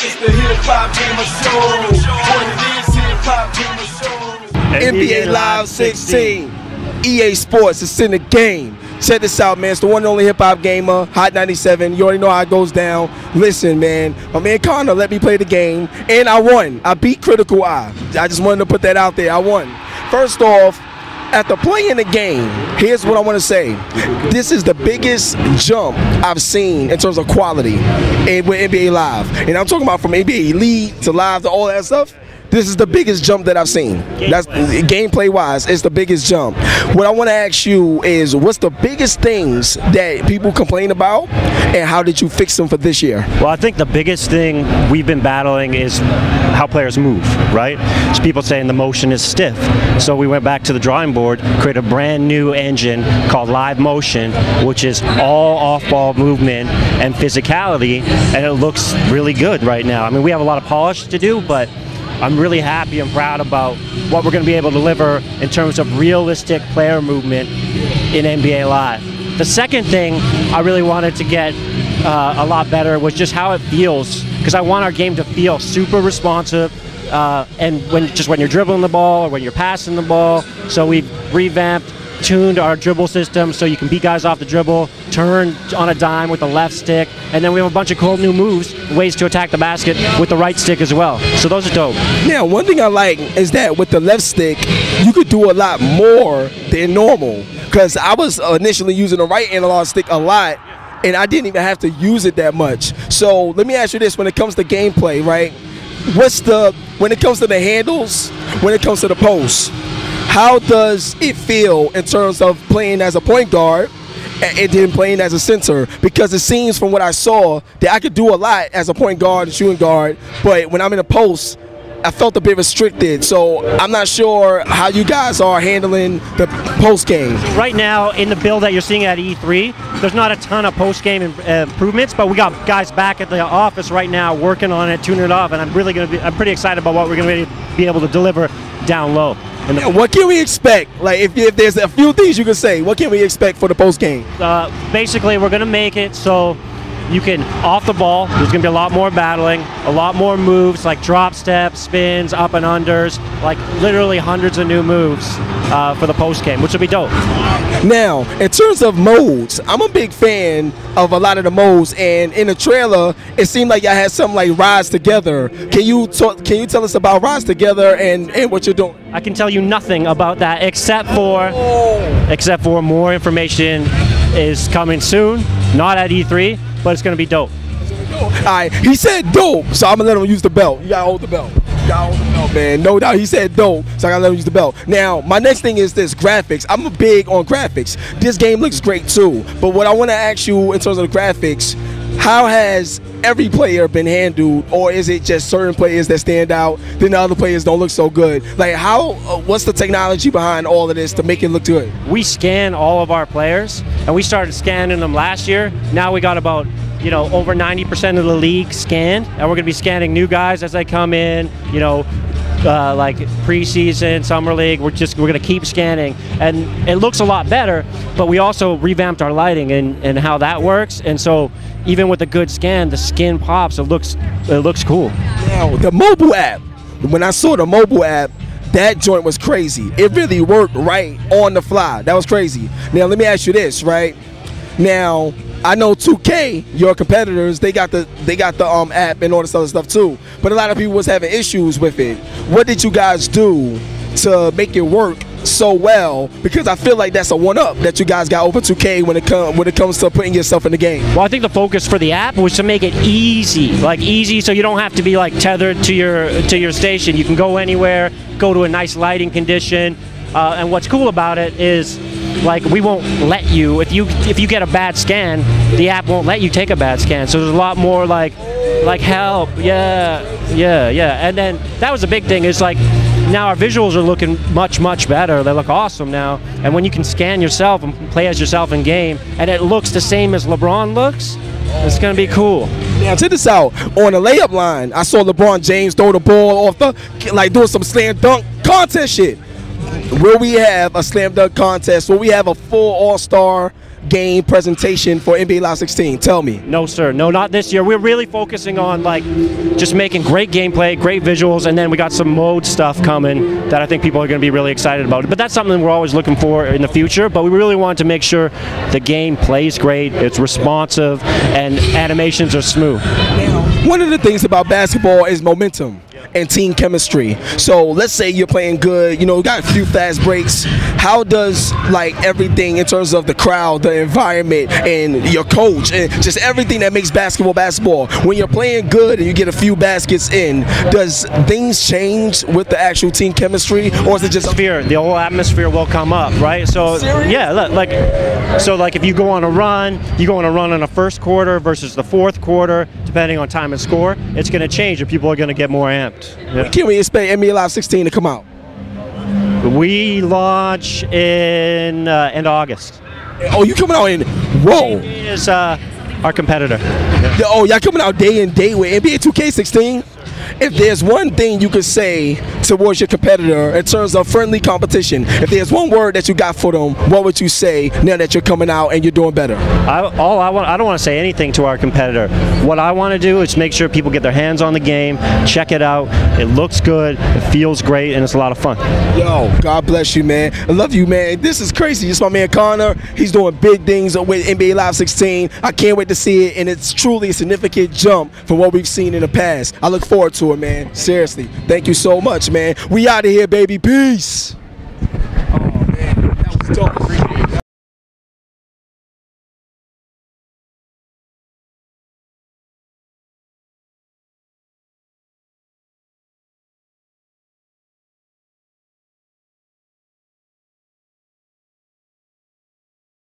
It's the HipHopGamer Show. What it is, HipHopGamer Show. NBA Live 16. EA Sports, it's in the game. Check this out, man. It's the one and only HipHopGamer, Hot 97. You already know how it goes down. Listen, man. My man Connor let me play the game, and I won. I beat Critical Eye. I just wanted to put that out there. I won. First off, after playing the game, here's what I want to say. This is the biggest jump I've seen in terms of quality with NBA Live. And I'm talking about from NBA Elite to Live to all that stuff. This is the biggest jump that I've seen. That's gameplay-wise, it's the biggest jump. What I want to ask you is, what's the biggest things that people complain about, and how did you fix them for this year? Well, I think the biggest thing we've been battling is how players move, right? So people saying the motion is stiff. So we went back to the drawing board, created a brand new engine called Live Motion, which is all off-ball movement and physicality, and it looks really good right now. I mean, we have a lot of polish to do, but I'm really happy and proud about what we're going to be able to deliver in terms of realistic player movement in NBA Live. The second thing I really wanted to get a lot better was just how it feels, because I want our game to feel super responsive and when you're dribbling the ball or when you're passing the ball. So we've revamped, tuned our dribble system so you can beat guys off the dribble, turn on a dime with the left stick, and then we have a bunch of cool new moves, ways to attack the basket with the right stick as well. So those are dope. Now, one thing I like is that with the left stick, you could do a lot more than normal, because I was initially using the right analog stick a lot, and I didn't even have to use it that much. So let me ask you this: when it comes to gameplay, right? When it comes to the handles, when it comes to the post, how does it feel in terms of playing as a point guard and then playing as a center? Because it seems from what I saw that I could do a lot as a point guard and shooting guard, but when I'm in a post, I felt a bit restricted. So I'm not sure how you guys are handling the post game. Right now, in the build that you're seeing at E3, there's not a ton of post game improvements, but we got guys back at the office right now working on it, tuning it up, and I'm pretty excited about what we're going to be able to deliver down low. Yeah, what can we expect? Like, if there's a few things you can say, what can we expect for the post game? Basically, we're going to make it so you can, off the ball, there's going to be a lot more battling, a lot more moves like drop steps, spins, up and unders, like literally hundreds of new moves for the post game, which will be dope. Now, in terms of modes, I'm a big fan of a lot of the modes, and in the trailer, it seemed like y'all had something like Rise Together. Can you tell us about Rise Together and what you're doing? I can tell you nothing about that except for more information is coming soon, not at E3, but it's going to be dope. All right, he said dope, so I'm going to let him use the belt. You got to hold the belt. You got to hold the belt, man. No doubt he said dope, so I got to let him use the belt. Now, my next thing is this, graphics. I'm big on graphics. This game looks great too, but what I want to ask you in terms of the graphics, how has every player been handled, or is it just certain players that stand out, then the other players don't look so good? Like, what's the technology behind all of this to make it look good? We scan all of our players, and we started scanning them last year. Now we got about, over 90% of the league scanned, and we're going to be scanning new guys as they come in, like preseason, summer league. We're going to keep scanning, and it looks a lot better, but we also revamped our lighting and how that works, and so even with a good scan, the skin pops. It looks cool. Now, the mobile app, when I saw the mobile app, that joint was crazy. It really worked right on the fly. That was crazy. Now, let me ask you this, right? Now, I know 2K, your competitors, they got the app and all this other stuff too, but a lot of people was having issues with it. What did you guys do to make it work so well? Because I feel like that's a one-up that you guys got over 2K when it comes to putting yourself in the game. Well, I think the focus for the app was to make it easy, so you don't have to be like tethered to your station. You can go anywhere, go to a nice lighting condition, and what's cool about it is, like, we won't let you, if you get a bad scan, the app won't let you take a bad scan. So there's a lot more like help, yeah. And then that was a big thing, is like, now our visuals are looking much better. They look awesome now. And when you can scan yourself and play as yourself in game, and it looks the same as LeBron looks, it's gonna be cool. Now check this out. On the layup line, I saw LeBron James throw the ball off doing some slam dunk contest shit. Will we have a slam dunk contest? Will we have a full all-star game presentation for NBA Live 16? Tell me. No, sir. No, not this year. We're really focusing on like just making great gameplay, great visuals, and then we got some mode stuff coming that I think people are going to be really excited about. But that's something we're always looking for in the future. But we really want to make sure the game plays great, it's responsive, and animations are smooth. One of the things about basketball is momentum and team chemistry. So let's say you're playing good, you know, got a few fast breaks. How does like everything in terms of the crowd, the environment, and your coach, and just everything that makes basketball, when you're playing good and you get a few baskets in, does things change with the actual team chemistry, or is it just the whole atmosphere will come up, right? So yeah, like if you go on a run, in the first quarter versus the fourth quarter, depending on time and score, it's going to change and people are going to get more amped. Yeah. Can we expect NBA Live 16 to come out? We launch in end of August. Oh, you coming out in? Whoa! Is our competitor. Yeah. Oh, y'all coming out day and day with NBA 2K16? If there's one thing you could say towards your competitor in terms of friendly competition, if there's one word that you got for them, what would you say now that you're coming out and you're doing better? I don't want to say anything to our competitor. What I want to do is make sure people get their hands on the game, check it out. It looks good, it feels great, and it's a lot of fun. Yo, God bless you, man. I love you, man. This is crazy. This is my man Connor. He's doing big things with NBA Live 16. I can't wait to see it, and it's truly a significant jump from what we've seen in the past. I look forward to it, man. Seriously. Thank you so much, man. We out of here, baby. Peace. Oh, man. That was dope.